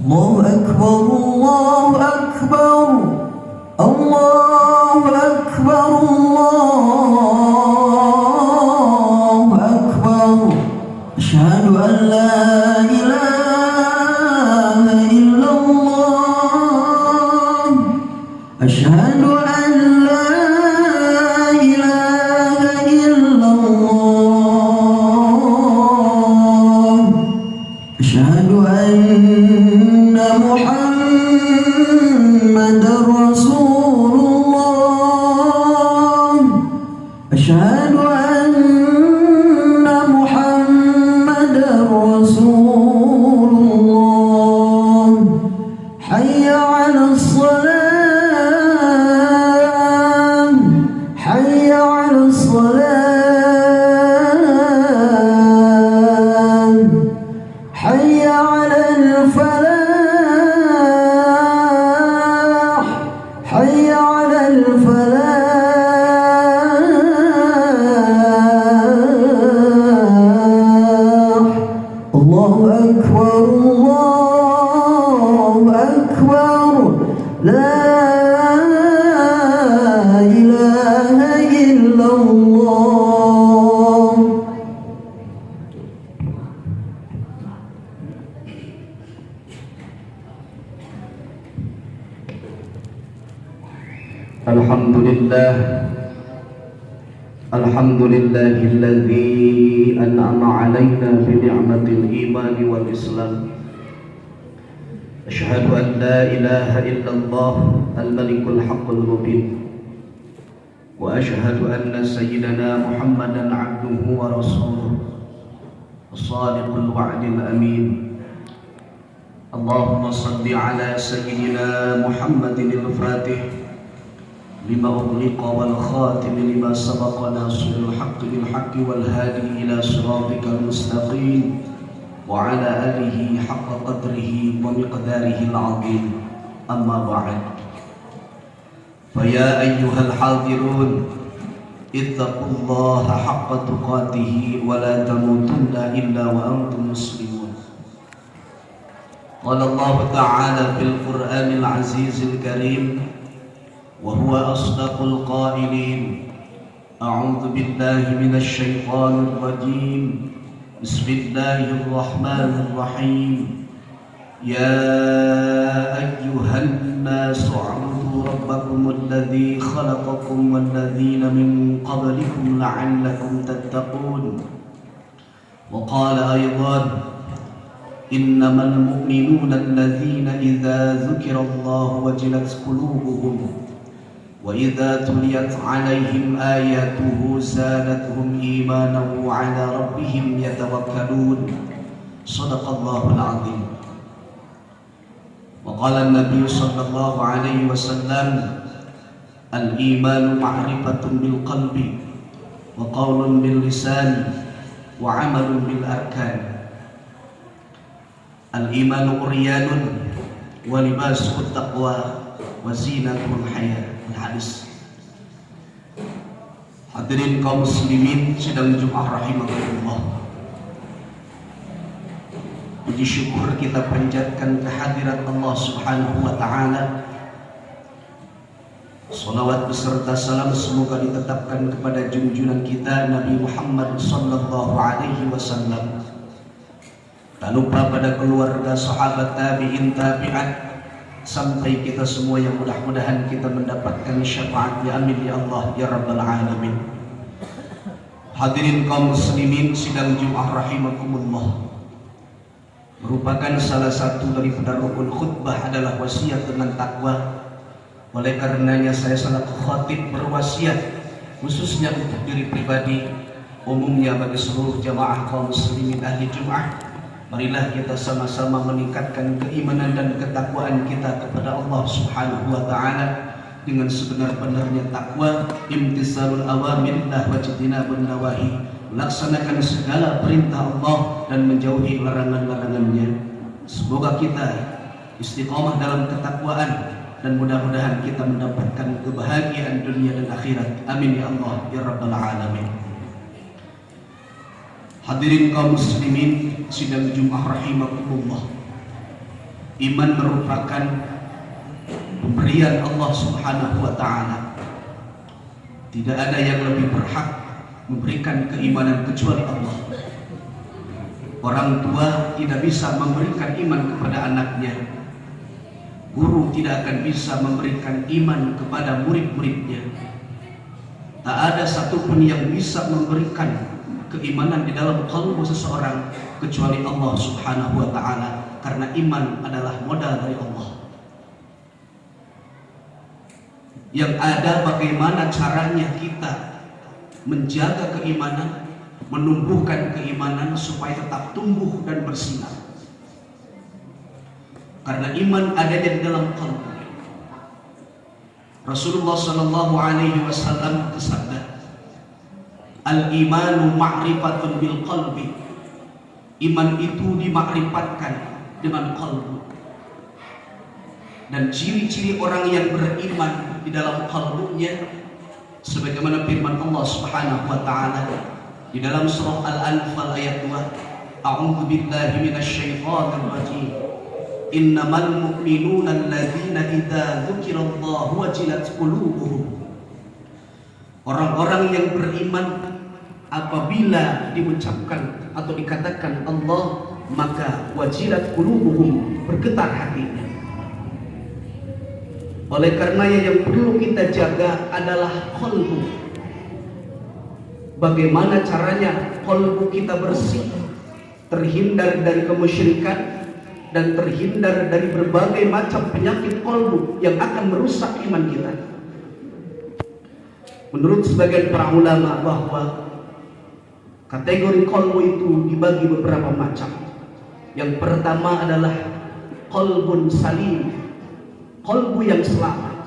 الله أكبر الله أكبر الله أكبر الله أكبر أشهد أن لا إله إلا الله أشهد أن لا إله إلا الله أشهد أن محمد رسول الله أشهد أن محمد رسول الله حي على الصلاة حي على الصلاة حي على الفلاح حي على الفلاح الله أكبر الله أكبر لا إله إلا الله الحمد لله الذي أنعم علينا بنعمة الإيمان والإسلام أشهد أن لا إله إلا الله الملك الحق المبين وأشهد أن سيدنا محمدا عبده ورسوله الصادق الوعد الأمين اللهم صل على سيدنا محمد الفاتح لما أغلق والخاتم لما سبق ناصر الحق بالحق والهادي إلى صراطك المستقيم وعلى آله حق قدره ومقداره العظيم أما بعد فيا أيها الحاضرون اتقوا الله حق تقاته ولا تموتن إلا وأنتم مسلمون قال الله تعالى في القرآن العزيز الكريم وهو أصدق القائلين أعوذ بالله من الشيطان الرجيم بسم الله الرحمن الرحيم يا أيها الناس اعبدوا ربكم الذي خلقكم والذين من قبلكم لعلكم تتقون وقال أيضا إنما المؤمنون الذين إذا ذكر الله وجلت قلوبهم وإذا تليت عليهم آياته زادتهم إيمانا وعلى ربهم يتوكلون صدق الله العظيم وقال النبي صلى الله عليه وسلم الإيمان معرفة بالقلب وقول باللسان وعمل بالأركان الإيمان عريان ولباسه التقوى وزينة الحياة. Hadis. Hadirin kaum muslimin sidang Jumat rahimakumullah. Puji syukur kita panjatkan kehadirat Allah Subhanahu wa taala. Salawat beserta salam semoga ditetapkan kepada junjungan kita Nabi Muhammad sallallahu alaihi wasallam. Tak lupa pada keluarga sahabat tabi'in tabi'at sampai kita semua yang mudah-mudahan kita mendapatkan syafaat ya amin ya Allah ya rabbal alamin. Hadirin kaum muslimin sidang Jumat rahimakumullah, merupakan salah satu daripada rukun khutbah adalah wasiat dengan takwa. Oleh karenanya saya selaku khatib berwasiat khususnya untuk diri pribadi, umumnya bagi seluruh jamaah kaum muslimin ahli Jumat. Marilah kita sama-sama meningkatkan keimanan dan ketakwaan kita kepada Allah Subhanahu wa taala dengan sebenar-benarnya takwa, imtisalul awamirillah wa jtinabun nawahi, melaksanakan segala perintah Allah dan menjauhi larangan-larangannya. Semoga kita istiqamah dalam ketakwaan dan mudah-mudahan kita mendapatkan kebahagiaan dunia dan akhirat. Amin ya Allah ya rabbal alamin. Hadirin kaum muslimin sidang Jumat rahimakumullah. Iman merupakan pemberian Allah Subhanahu wa taala. Tidak ada yang lebih berhak memberikan keimanan kecuali Allah. Orang tua tidak bisa memberikan iman kepada anaknya. Guru tidak akan bisa memberikan iman kepada murid-muridnya. Tak ada satupun yang bisa memberikan keimanan di dalam kalbu seseorang kecuali Allah Subhanahu wa taala, karena iman adalah modal dari Allah. Yang ada bagaimana caranya kita menjaga keimanan, menumbuhkan keimanan supaya tetap tumbuh dan bersinar. Karena iman ada di dalam kalbu. Rasulullah sallallahu alaihi wasallam bersabda, "Al-imanu ma'rifatun bil qalbi." Iman itu dimakrifatkan dengan kalbu. Dan ciri-ciri orang yang beriman di dalam kalbunya, sebagaimana firman Allah Subhanahu wa taala di dalam surah Al-Anfal ayat 2, "A'udzu billahi minasyaitonir rajim. Innamal mu'minuna alladzina idza dzukirallahu wajilat qulubuhum." Orang-orang yang beriman apabila diucapkan atau dikatakan Allah, maka wajilat qulubuhum, bergetar hatinya. Oleh karenanya yang perlu kita jaga adalah qalbu. Bagaimana caranya qalbu kita bersih, terhindar dari kemusyrikan dan terhindar dari berbagai macam penyakit qalbu yang akan merusak iman kita. Menurut sebagian para ulama bahwa kategori qalbu itu dibagi beberapa macam. Yang pertama adalah qalbun salim, qalbu yang selamat.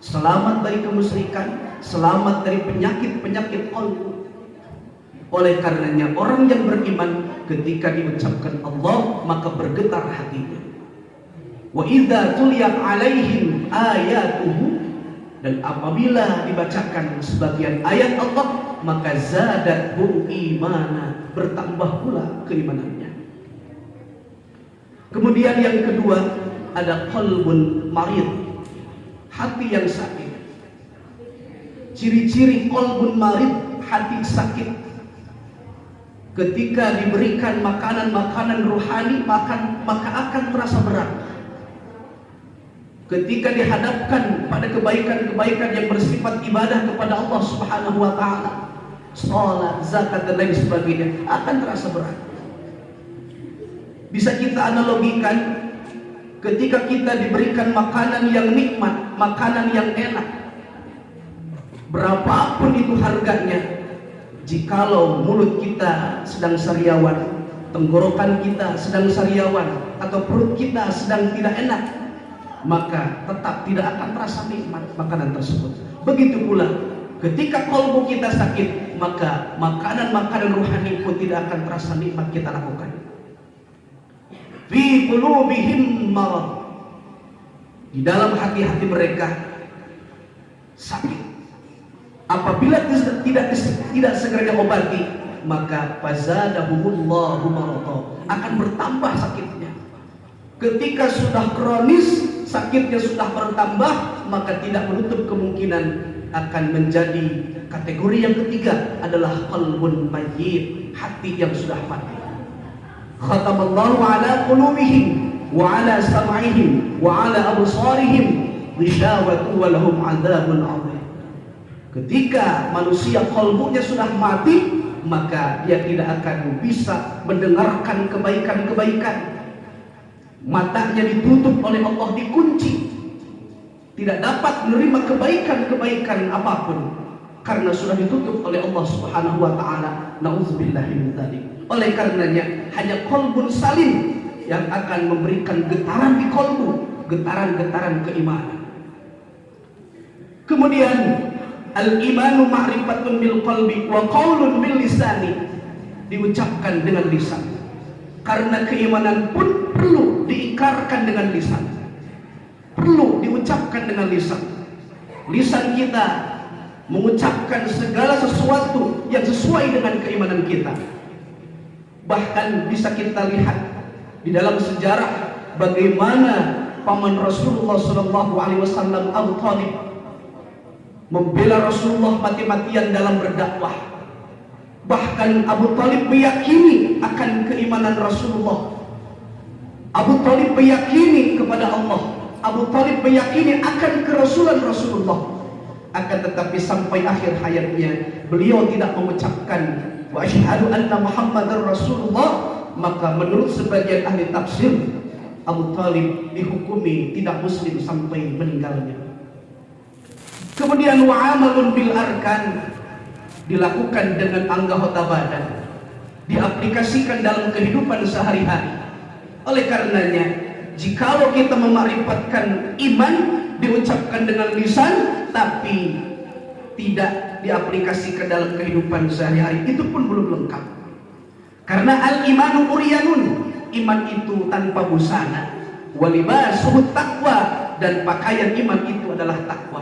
Selamat dari kemusyrikan, selamat dari penyakit-penyakit qalbu. Oleh karenanya orang yang beriman ketika diucapkan Allah maka bergetar hatinya. Wa idza tuliyat alaihim ayatuhu, dan apabila dibacakan sebagian ayat Allah maka zadatuhum imana, bertambah pula keimanannya. Kemudian yang kedua ada qalbun marid, hati yang sakit. Ciri-ciri qalbun marid, hati sakit. Ketika diberikan makanan-makanan rohani maka akan terasa berat. Ketika dihadapkan pada kebaikan-kebaikan yang bersifat ibadah kepada Allah Subhanahu wa taala, salat, zakat dan lain sebagainya, akan terasa berat. Bisa kita analogikan ketika kita diberikan makanan yang nikmat, makanan yang enak, berapapun itu harganya, jikalau mulut kita sedang sariawan, tenggorokan kita sedang sariawan, atau perut kita sedang tidak enak, maka tetap tidak akan terasa nikmat makanan tersebut. Begitu pula ketika kalbu kita sakit, maka makanan-makanan rohani pun tidak akan terasa nikmat kita lakukan. Fi qulubihim marad, di dalam hati-hati mereka sakit. Apabila tidak segera diobati, maka fazadahumullahu marada, akan bertambah sakitnya. Ketika sudah kronis, sakitnya sudah bertambah, maka tidak menutup kemungkinan akan menjadi kategori yang ketiga adalah qalbun mayyit, hati yang sudah mati. Khatamallahu ala qulubihim wa ala sam'ihim wa ala absarihim ghishawatu wa lahum 'adzabun 'adzim. Ketika manusia kalbunya sudah mati, maka dia tidak akan bisa mendengarkan kebaikan-kebaikan. Matanya ditutup oleh Allah, dikunci, tidak dapat menerima kebaikan-kebaikan apapun karena sudah ditutup oleh Allah Subhanahu wa taala. Nauzubillahi min dzalik. Oleh karenanya hanya qalbun salim yang akan memberikan getaran di kalbu, getaran-getaran keimanan. Kemudian al-imanu ma'rifatun bil qalbi wa qaulun bil lisani, diucapkan dengan lisan. Karena keimanan pun perlu diikrarkan dengan lisan, perlu diucapkan dengan lisan. Lisan kita mengucapkan segala sesuatu yang sesuai dengan keimanan kita. Bahkan bisa kita lihat di dalam sejarah bagaimana paman Rasulullah Shallallahu Alaihi Wasallam Abu Thalib membela Rasulullah mati-matian dalam berdakwah. Bahkan Abu Thalib meyakini akan keimanan Rasulullah. Abu Thalib meyakini kepada Allah. Abu Thalib meyakini akan kerasulan Rasulullah. Akan tetapi sampai akhir hayatnya beliau tidak mengucapkan wa asyhadu anna Muhammadar Rasulullah. Maka menurut sebagian ahli tafsir, Abu Thalib dihukumi tidak muslim sampai meninggalnya. Kemudian wa'amalun bil arkan, dilakukan dengan anggota badan, diaplikasikan dalam kehidupan sehari-hari. Oleh karenanya, jikalau kita memarifatkan iman diucapkan dengan lisan tapi tidak diaplikasikan dalam kehidupan sehari-hari, itu pun belum lengkap. Karena al-imanu uryanun, iman itu tanpa busana, walibasuhut taqwa, dan pakaian iman itu adalah takwa.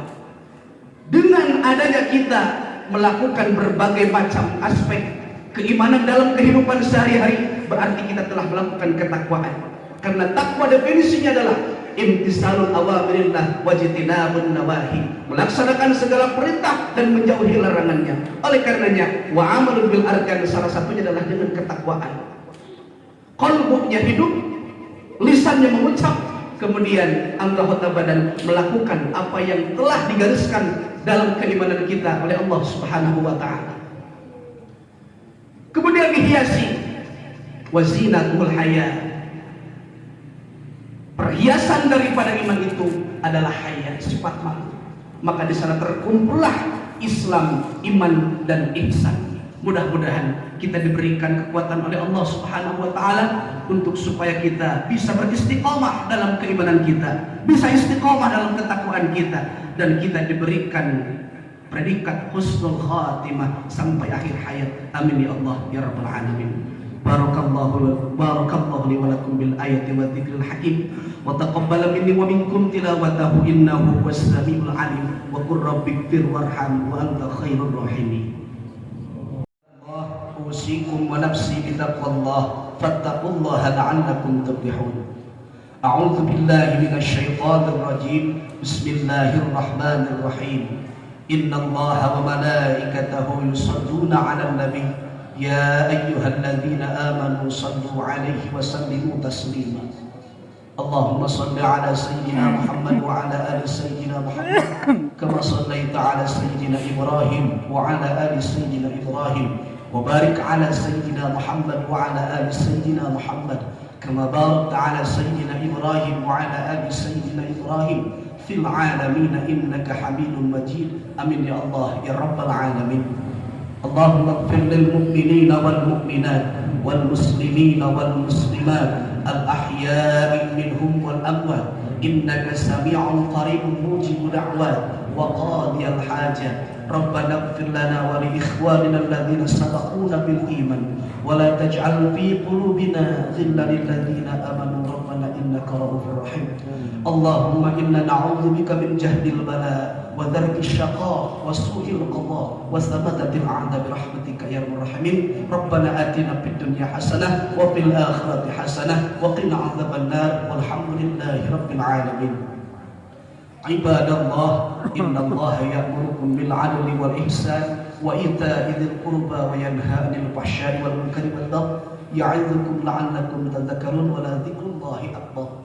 Dengan adanya kita melakukan berbagai macam aspek keimanan dalam kehidupan sehari-hari, berarti kita telah melakukan ketakwaan. Karena takwa definisinya adalah imtisalul awamirillah wajtinabun nawahi, melaksanakan segala perintah dan menjauhi larangannya. Oleh karenanya wa amalun bil arkan, salah satunya adalah dengan ketakwaan. Qalbunya hidup, lisannya mengucap, kemudian anggota badan melakukan apa yang telah digariskan dalam keimanan kita oleh Allah Subhanahu wa taala. Kemudian dihiasi wazinatul haya. Perhiasan daripada iman itu adalah haya, sifat malu. Maka di sana terkumpullah Islam, iman, dan ihsan. Mudah-mudahan kita diberikan kekuatan oleh Allah Subhanahu wa taala untuk supaya kita bisa beristiqomah dalam keimanan kita, bisa istiqomah dalam ketakwaan kita, dan kita diberikan predikat husnul khatimah sampai akhir hayat. Amin ya Allah ya rabbal alamin. Barakallahu li wa lakum bil ayati wa dzikril hakim wa taqabbala minni wa minkum tilawatahu innahu huwas samiul alim wa qur rabbighfir warham wa anta khairur rahimin. Usikum wa nafsi bitaqwallah fattaqullaha la'allakum tuflihun. A'udzu billahi minasy syaithanir rajim. Bismillahirrahmanirrahim. Innallaha wa malaikatahu yusholluna 'alan nabiy ya ayyuhalladzina amanu shallu 'alaihi wa sallimu taslima. Allahumma shalli 'ala sayyidina Muhammad wa 'ala ali sayyidina Muhammad kama shallaita 'ala sayyidina Ibrahim wa 'ala ali sayyidina Ibrahim wa barik 'ala sayyidina Muhammad wa 'ala ali sayyidina Muhammad kama barakta 'ala sayyidina Ibrahim wa 'ala ali sayyidina Ibrahim fil 'alamin innaka Hamidum Majid. Amin ya Allah ya rabbal alamin. Allahumma ighfir lil mu'minina wal mu'minat wal muslimina wal muslimat al ahya'i minhum wal amwat innaka sami'un qaribun mujibu da'wat wa qadiyal hajat. Rabbana ighfir lana wa li ikhwanina alladhina sabaquna bil iman wa la taj'al fi qulubina ghillan lil ladzina amanu rabbana innaka ra'ufur rahim. Allahumma inna na'udzu bika min jahdil bala wa dharkis syaqa wa su'il qada wa thamatatil a'da bi rahmatika ya arhamar rahimin. Rabbana atina fid dunya hasanah wa fil akhirati hasanah wa qina 'adzabannar walhamdulillahi rabbil alamin. Ibadallah, innallaha ya'murukum bil 'adli wal ihsan wa ita'i dzil qurba wa yanha 'anil fahsya'i wal munkari wal baghi ya'idzukum la'allakum tadhakkarun wa la dzikrullahi akbar.